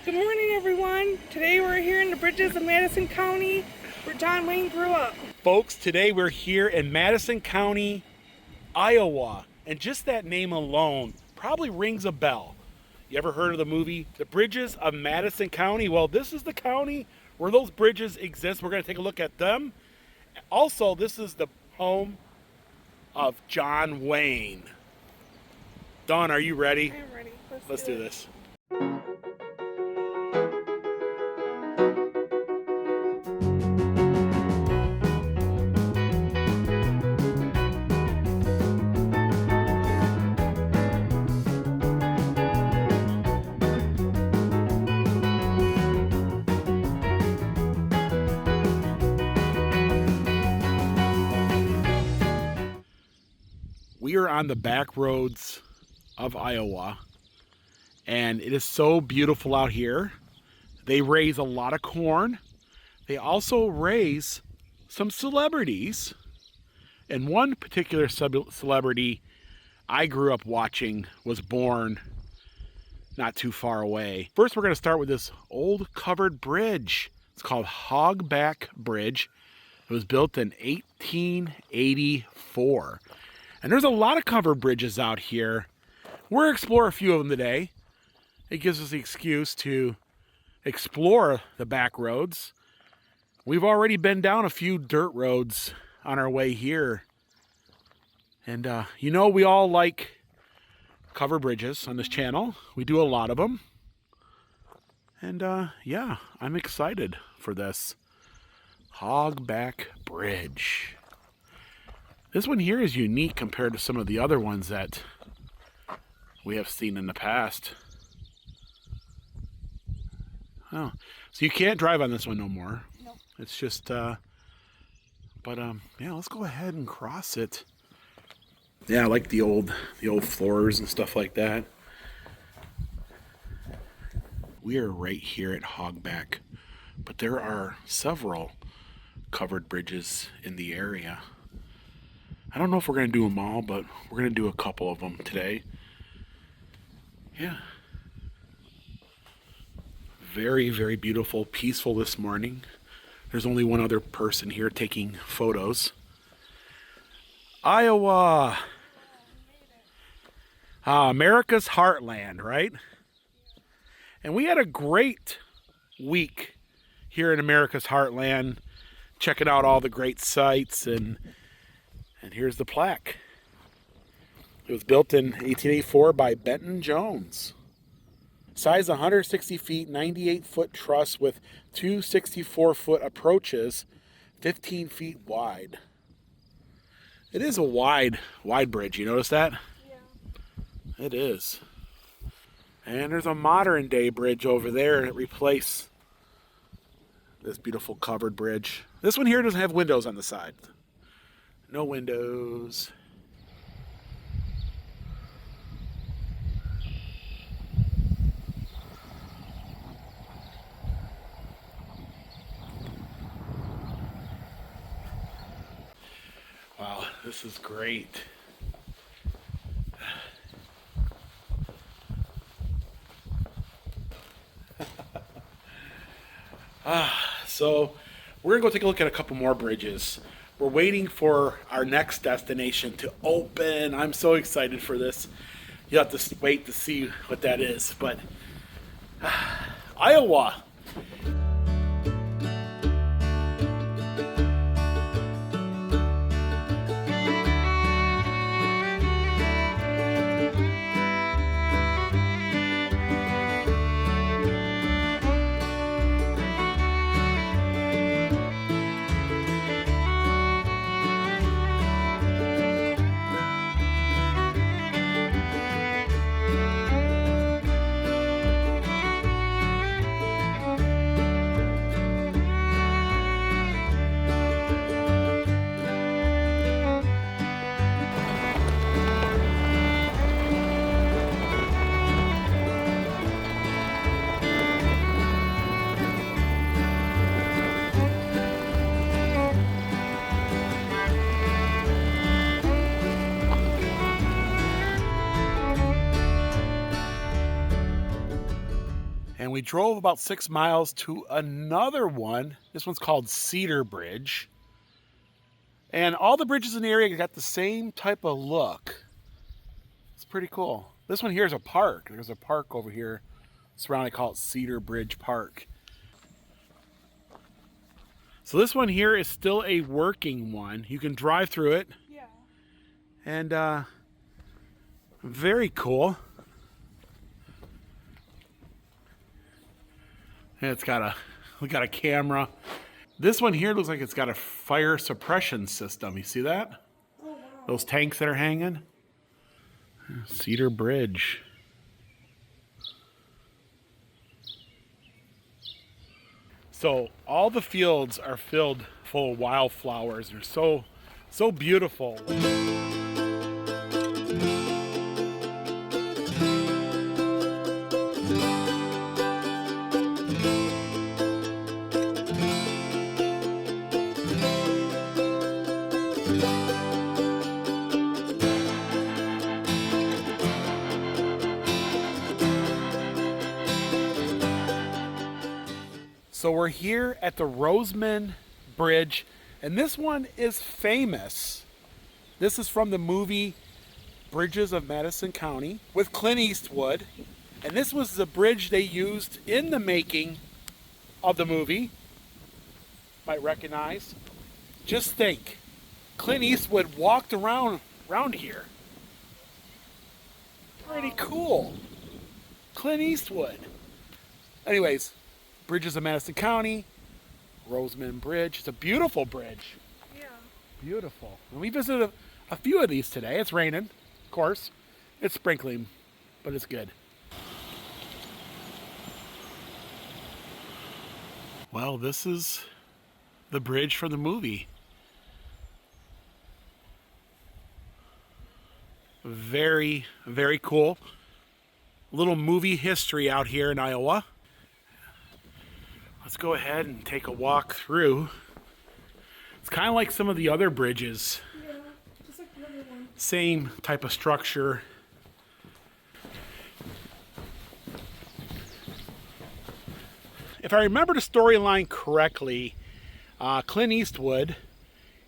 Good morning, everyone. Today we're here in the bridges of Madison County, where John Wayne grew up. Folks, today we're here in Madison County, Iowa, and just that name alone probably rings a bell. You ever heard of the movie The Bridges of Madison County? Well, this is the county where those bridges exist. We're going to take a look at them. Also, this is the home of John Wayne. Dawn, are you ready? I'm ready. Let's do this. We are on the back roads of Iowa, and it is so beautiful out here. They raise a lot of corn. They also raise some celebrities. And one particular celebrity I grew up watching was born not too far away. First, we're going to start with this old covered bridge. It's called Hogback Bridge. It was built in 1884. And there's a lot of covered bridges out here. We're going to explore a few of them today. It gives us the excuse to explore the back roads. We've already been down a few dirt roads on our way here. And you know, we all like covered bridges on this channel. We do a lot of them. And yeah, I'm excited for this Hogback Bridge. This one here is unique compared to some of the other ones that we have seen in the past. Oh, so you can't drive on this one no more. Nope. It's just, yeah, let's go ahead and cross it. Yeah, I like the old floors and stuff like that. We are right here at Hogback, but there are several covered bridges in the area. I don't know if we're going to do them all, but we're going to do a couple of them today. Yeah. Very, very beautiful, peaceful this morning. There's only one other person here taking photos. Iowa. America's heartland, right? And we had a great week here in America's heartland, checking out all the great sites, and here's the plaque. It was built in 1884 by Benton Jones. Size 160 feet, 98-foot truss with two 64-foot approaches, 15 feet wide. It is a wide bridge. You notice that? Yeah. It is. And there's a modern day bridge over there that replaced this beautiful covered bridge. This one here doesn't have windows on the side. No windows. Wow, this is great. So we're gonna go take a look at a couple more bridges. We're waiting for our next destination to open. I'm so excited for this. You'll have to wait to see what that is. But Iowa. we drove about 6 miles to another one. This one's called Cedar Bridge. And all the bridges in the area got the same type of look. It's pretty cool. This one here is a park. There's a park over here surrounded, call it Cedar Bridge Park. So this one here is still a working one. You can drive through it. Yeah. And very cool. And it's got a camera. This one here looks like it's got a fire suppression system. You see that? Oh, wow. Those tanks that are hanging. Cedar Bridge. So all the fields are filled full of wildflowers. They're so beautiful. So we're here at the Roseman Bridge, and this one is famous. This is from the movie Bridges of Madison County with Clint Eastwood. And this was the bridge they used in the making of the movie. Might recognize. Just think, Clint Eastwood walked around here. Pretty cool. Clint Eastwood. Anyways, Bridges of Madison County, Roseman Bridge. It's a beautiful bridge. Yeah. Beautiful. And we visited a few of these today. It's raining, of course. It's sprinkling, but it's good. Well, this is the bridge from the movie. Very, very cool. Little movie history out here in Iowa. Let's go ahead and take a walk through. It's kind of like some of the other bridges. Yeah, just like the other one. Same type of structure. If I remember the storyline correctly, Clint Eastwood,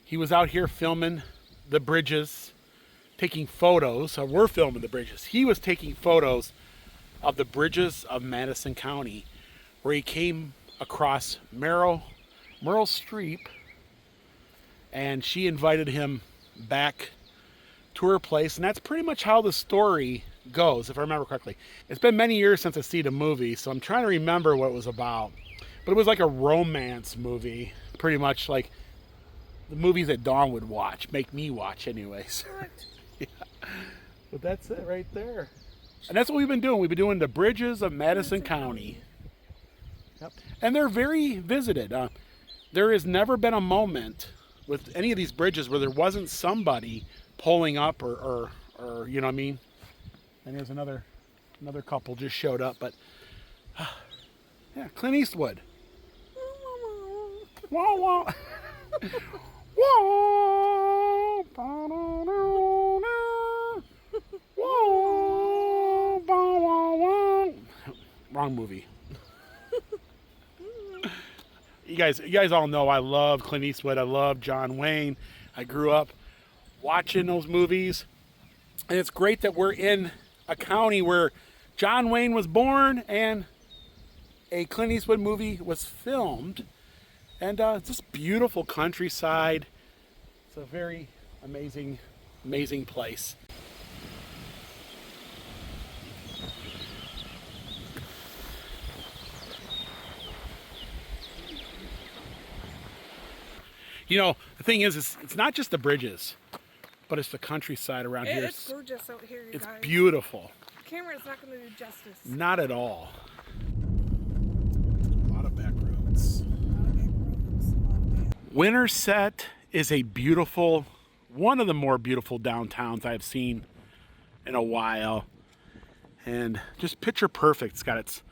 he was out here filming the bridges, taking photos. We're filming the bridges. He was taking photos of the bridges of Madison County, where he came across Meryl Streep, and she invited him back to her place, and that's pretty much how the story goes, if I remember correctly. It's been many years since I've seen the movie, so I'm trying to remember what it was about. But it was like a romance movie, pretty much like the movies that Dawn would watch, make me watch anyways. What? Yeah. But that's it right there. And that's what we've been doing. We've been doing the bridges of Madison County. Yep. And they're very visited. There has never been a moment with any of these bridges where there wasn't somebody pulling up or you know what I mean? And there's another couple just showed up, but yeah, Clint Eastwood. Wah, wah. Wah, wah, wah, wah. Wrong movie. You guys all know I love Clint Eastwood. I love John Wayne. I grew up watching those movies. And it's great that we're in a county where John Wayne was born and a Clint Eastwood movie was filmed. And it's this beautiful countryside. It's a very amazing, amazing place. You know, the thing is, it's not just the bridges, but it's the countryside around here. It's gorgeous out here, you It's guys. beautiful. The camera's not going to do justice. Not at all. A lot of back roads. Winterset is a beautiful, one of the more beautiful downtowns I've seen in a while. And just picture perfect. It's got its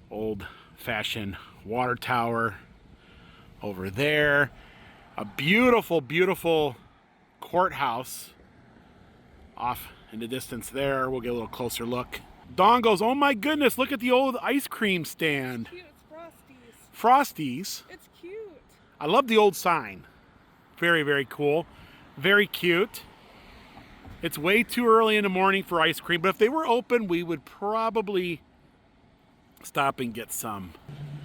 old-fashioned water tower over there. A beautiful, beautiful courthouse off in the distance there. We'll get a little closer look. Dawn goes, oh my goodness, look at the old ice cream stand. Cute. It's Frosties. Frosties. It's cute. I love the old sign. Very, very cool. Very cute. It's way too early in the morning for ice cream, but if they were open, we would probably stop and get some.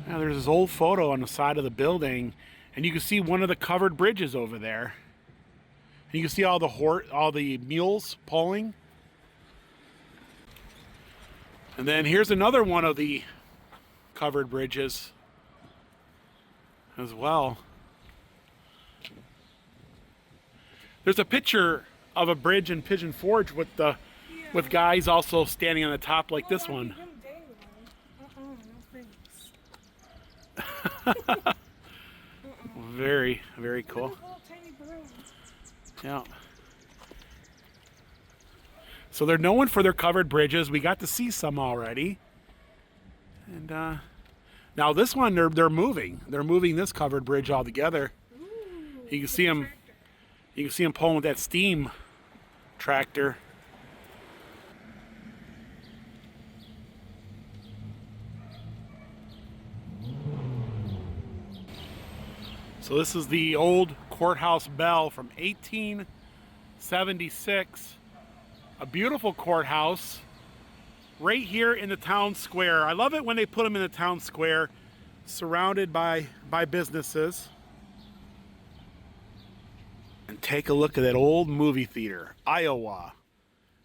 Now, there's this old photo on the side of the building, and you can see one of the covered bridges over there. And you can see all the mules pulling. And then here's another one of the covered bridges as well. There's a picture of a bridge in Pigeon Forge with guys also standing on the top like this one. Very, very cool. Yeah. So they're known for their covered bridges. We got to see some already. And now this one, they're moving. They're moving this covered bridge altogether. You can see them. You can see them pulling with that steam tractor. So this is the old courthouse bell from 1876. A beautiful courthouse right here in the town square. I love it when they put them in the town square, surrounded by businesses. And take a look at that old movie theater, Iowa.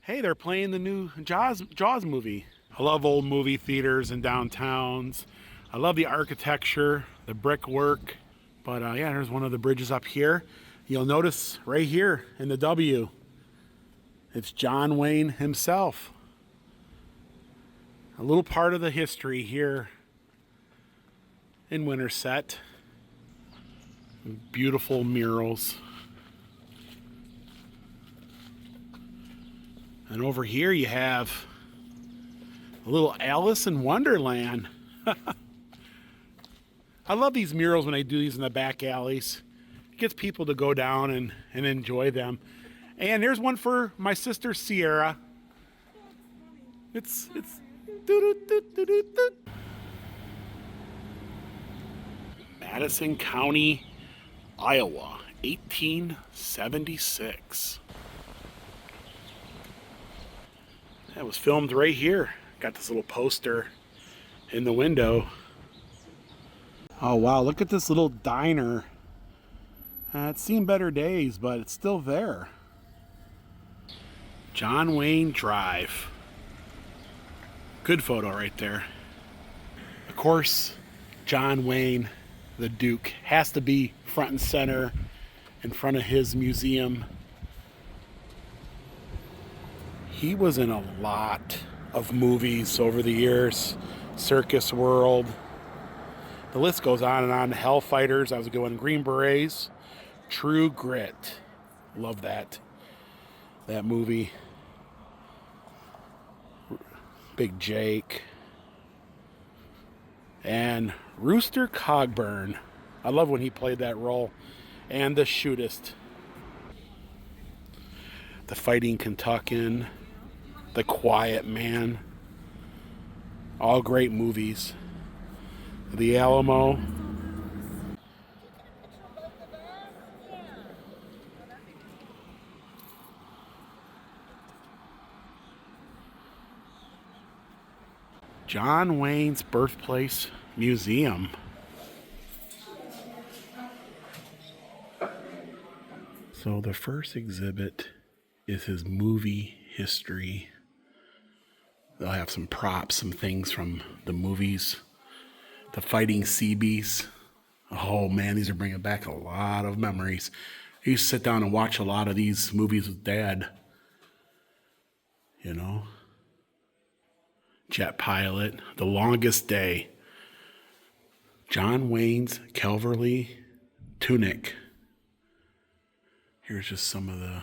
Hey, they're playing the new Jaws movie. I love old movie theaters and downtowns. I love the architecture, the brickwork. But yeah, there's one of the bridges up here. You'll notice right here in the W, it's John Wayne himself. A little part of the history here in Winterset. Beautiful murals. And over here you have a little Alice in Wonderland. I love these murals when they do these in the back alleys. It gets people to go down and enjoy them. And there's one for my sister Sierra. It's Madison County, Iowa, 1876. That was filmed right here. Got this little poster in the window. Oh wow, look at this little diner. It's seen better days, but it's still there. John Wayne Drive. Good photo right there. Of course, John Wayne, the Duke, has to be front and center in front of his museum. He was in a lot of movies over the years. Circus World. The list goes on and on. Hellfighters. I was going Green Berets. True Grit. Love that movie. Big Jake. And Rooster Cogburn. I love when he played that role. And The Shootist. The Fighting Kentuckian. The Quiet Man. All great movies. The Alamo. John Wayne's Birthplace Museum. So the first exhibit is his movie history. They'll have some props, some things from the movies. The Fighting Seabees. Oh man, these are bringing back a lot of memories. I used to sit down and watch a lot of these movies with Dad. You know? Jet Pilot, The Longest Day. John Wayne's Calverley Tunic. Here's just some of the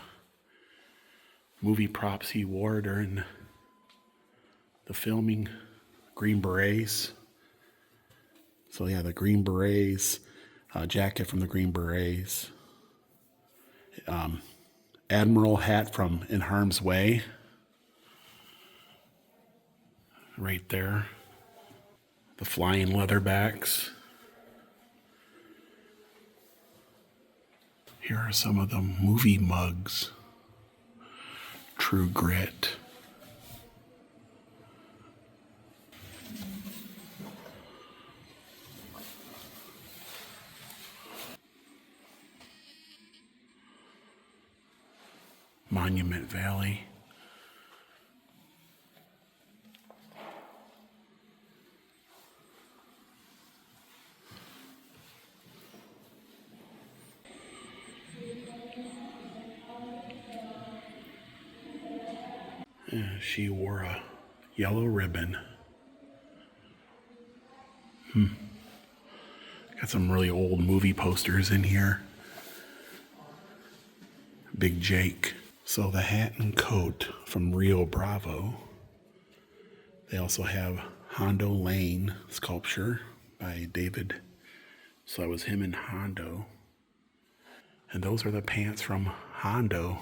movie props he wore during the filming. Green Berets. So yeah, the Green Berets, jacket from the Green Berets. Admiral hat from In Harm's Way. right there. The flying leatherbacks. Here are some of the movie mugs. True Grit. Monument Valley. She wore a yellow ribbon. Got some really old movie posters in here. Big Jake. So the hat and coat from Rio Bravo. They also have Hondo Lane sculpture by David. So that was him and Hondo. And those are the pants from Hondo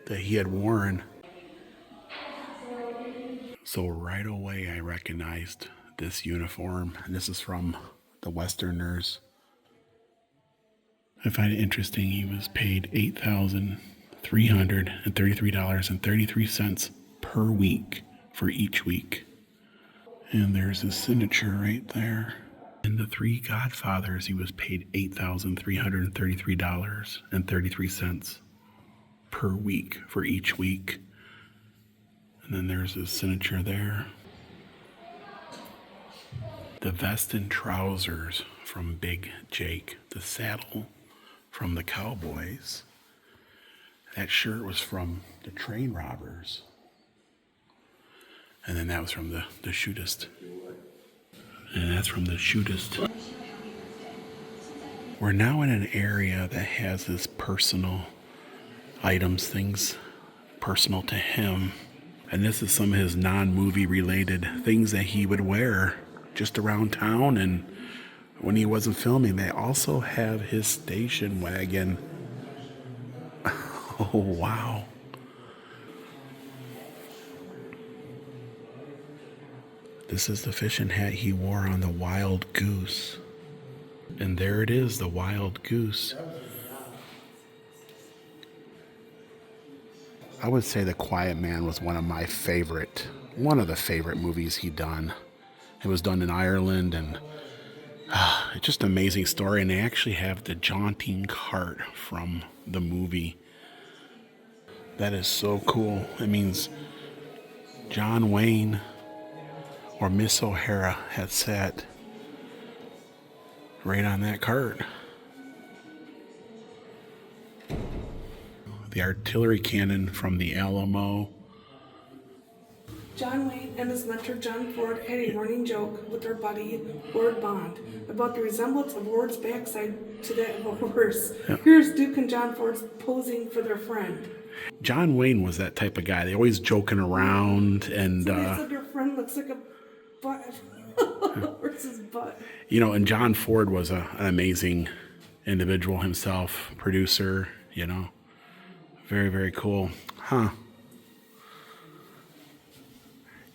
that he had worn. So right away I recognized this uniform. And this is from the Westerners. I find it interesting he was paid $8,333.33 per week for each week. And there's his signature right there. In the Three Godfathers, he was paid $8,333.33 per week for each week. And then there's his signature there. The vest and trousers from Big Jake. The saddle from the Cowboys. That shirt was from the Train Robbers. And then that was from the Shootist. And that's from the Shootist. We're now in an area that has his personal items, things personal to him. And this is some of his non-movie related things that he would wear just around town and when he wasn't filming. They also have his station wagon. Oh, wow. This is the fishing hat he wore on the Wild Goose. And there it is, the Wild Goose. I would say The Quiet Man was one of the favorite movies he done. It was done in Ireland, and it's just an amazing story. And they actually have the jaunting cart from the movie. That is so cool. It means John Wayne or Miss O'Hara had sat right on that cart. The artillery cannon from the Alamo. John Wayne and his mentor John Ford had a running joke with their buddy Ward Bond about the resemblance of Ward's backside to that of a horse. Yep. Here's Duke and John Ford posing for their friend. John Wayne was that type of guy. They always joking around and so they said their friend looks like a butt. Horse's butt. You know, and John Ford was an amazing individual himself, producer, you know. Very, very cool. Huh.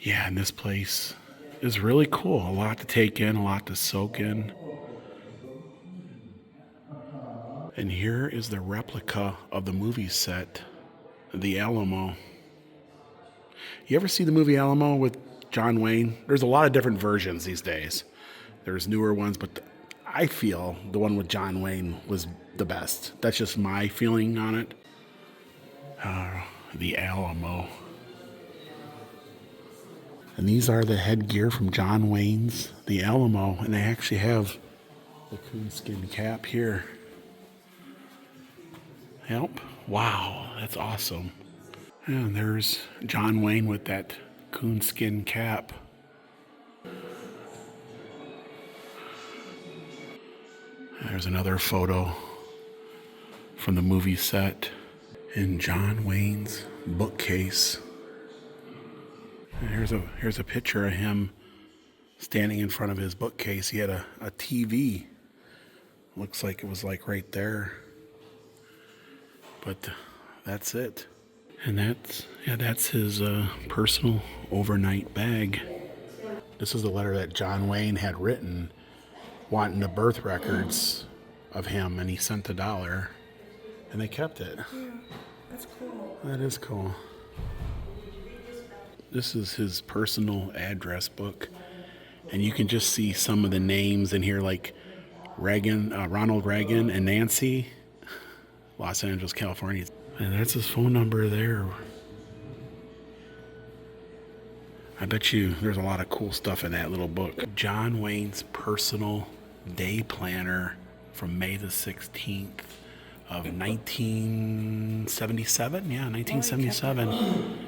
Yeah, and this place is really cool. A lot to take in, a lot to soak in. And here is the replica of the movie set, the Alamo. You ever see the movie Alamo with John Wayne? There's a lot of different versions these days. There's newer ones, but I feel the one with John Wayne was the best. That's just my feeling on it. The Alamo. And these are the headgear from John Wayne's The Alamo. And they actually have the coonskin cap here. Yep. Wow, that's awesome. And there's John Wayne with that coonskin cap. There's another photo from the movie set in John Wayne's bookcase. And here's a picture of him standing in front of his bookcase. He had a TV. Looks like it was like right there. But that's it. And that's his personal overnight bag. This is the letter that John Wayne had written wanting the birth records of him, and he sent $1 and they kept it. Yeah, that's cool. That is cool. This is his personal address book, and you can just see some of the names in here, like Ronald Reagan and Nancy, Los Angeles, California. And that's his phone number there. I bet you there's a lot of cool stuff in that little book. John Wayne's personal day planner from May the 16th of 1977. Yeah, 1977.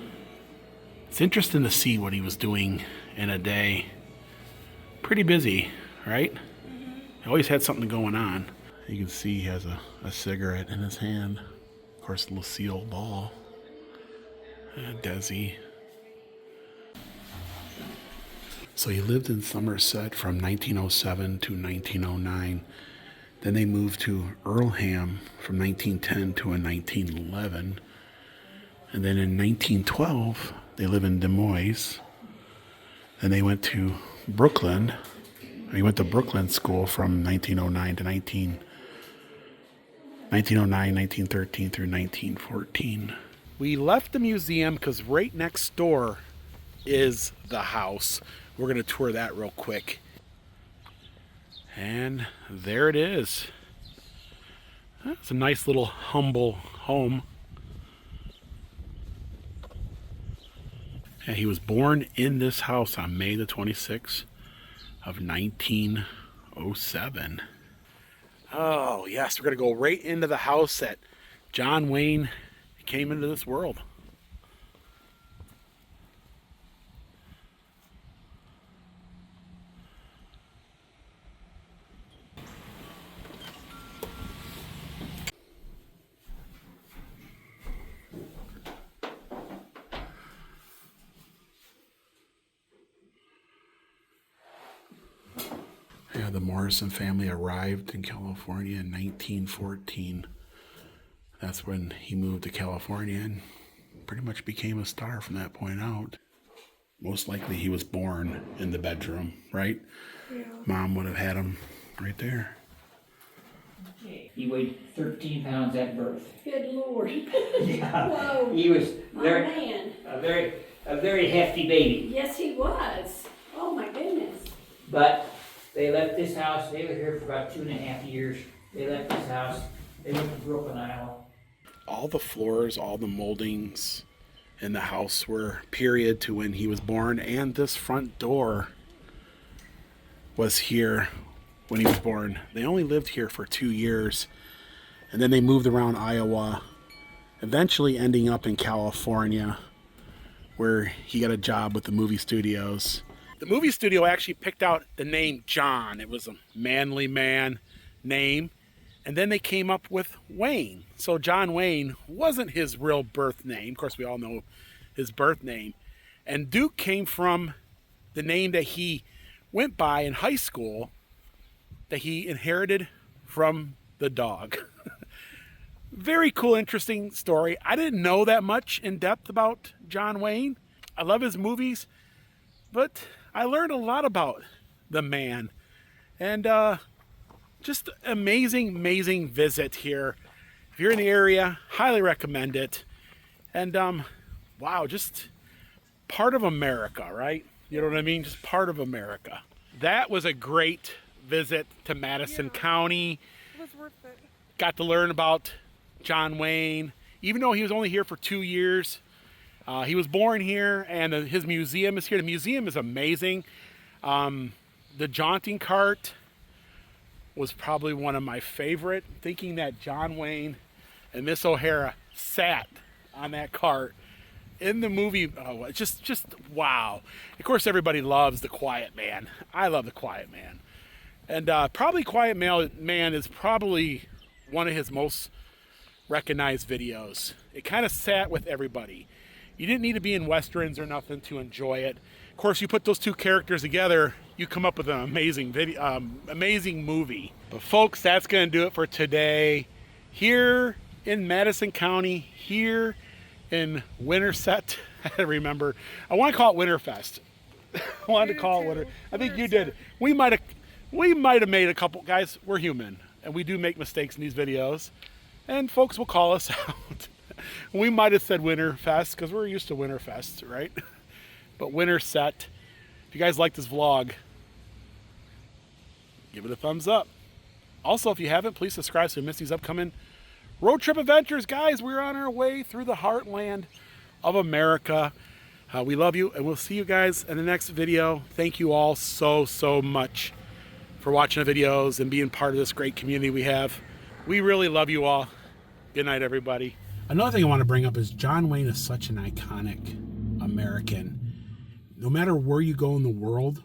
It's interesting to see what he was doing in a day. Pretty busy, right? He always had something going on. You can see he has a cigarette in his hand. Of course, Lucille Ball. Desi. So he lived in Somerset from 1907 to 1909. Then they moved to Earlham from 1910 to 1911. And then in 1912, they live in Des Moines. Then they went to Brooklyn. He went to Brooklyn School from 1909 to 1913 through 1914. We left the museum because right next door is the house. We're going to tour that real quick. And there it is. It's a nice little humble home. And he was born in this house on May the 26th of 1907. Oh, yes, we're going to go right into the house that John Wayne came into this world. Yeah, the Morrison family arrived in California in 1914. That's when he moved to California and pretty much became a star from that point out. Most likely he was born in the bedroom, right? Yeah. Mom would have had him right there. He weighed 13 pounds at birth. Good Lord. Yeah. Whoa. He was My man. a very hefty baby. Yes, he was. Oh, my goodness. But they left this house. They were here for about 2.5 years. They left this house. They went to Brooklyn, Iowa. All the floors, all the moldings in the house were period to when he was born, and this front door was here when he was born. They only lived here for 2 years, and then they moved around Iowa, eventually ending up in California, where he got a job with the movie studios. The movie studio actually picked out the name John. It was a manly man name. And then they came up with Wayne. So John Wayne wasn't his real birth name. Of course, we all know his birth name. And Duke came from the name that he went by in high school that he inherited from the dog. Very cool, interesting story. I didn't know that much in depth about John Wayne. I love his movies, but I learned a lot about the man. And just amazing visit here. If you're in the area, highly recommend it. And wow, just part of America, right? You know what I mean? Just part of America. That was a great visit to Madison County. It was worth it. Got to learn about John Wayne, even though he was only here for 2 years. He was born here, and his museum is here. The museum is amazing. The jaunting cart was probably one of my favorite, thinking that John Wayne and Miss O'Hara sat on that cart in the movie. Oh, it's just wow. Of course, everybody loves The Quiet Man. I love The Quiet Man. And probably Quiet Man is probably one of his most recognized videos. It kind of sat with everybody. You didn't need to be in Westerns or nothing to enjoy it. Of course, you put those two characters together, you come up with an amazing video, amazing movie. But folks, that's going to do it for today. Here in Madison County, here in Winterset. I remember, I want to call it Winterfest. wanted to You call it too. Winter. I think you Winterset. did. We might have made a couple, guys, we're human and we do make mistakes in these videos and folks will call us out. We might have said Winterfest because we're used to Winterfest, right? But Winterset. If you guys like this vlog, give it a thumbs up. Also, if you haven't, please subscribe so you miss these upcoming road trip adventures. Guys, we're on our way through the heartland of America. We love you, and we'll see you guys in the next video. Thank you all so much for watching the videos and being part of this great community we have. We really love you all. Good night, everybody. Another thing I want to bring up is John Wayne is such an iconic American. No matter where you go in the world,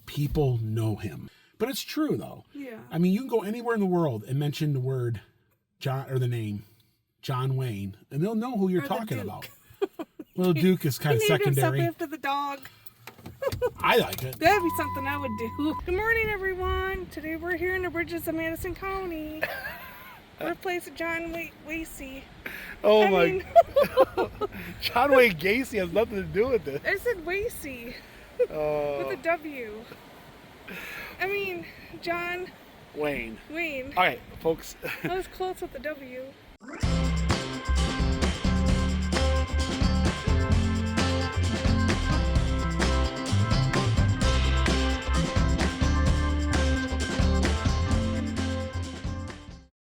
people know him. But it's true, though. Yeah. I mean, you can go anywhere in the world and mention the word John or the name John Wayne, and they'll know who you're Or the talking Duke. about. Well, Duke is kind of He named secondary. himself after the dog. I like it. That'd be something I would do. Good morning, everyone. Today we're here in the bridges of Madison County. Birthplace of John Wayne. Oh I my! mean, John Wayne Gacy has nothing to do with this. I said Wayne with a W. I mean, John Wayne. Wayne. All right, folks. I was close with the W.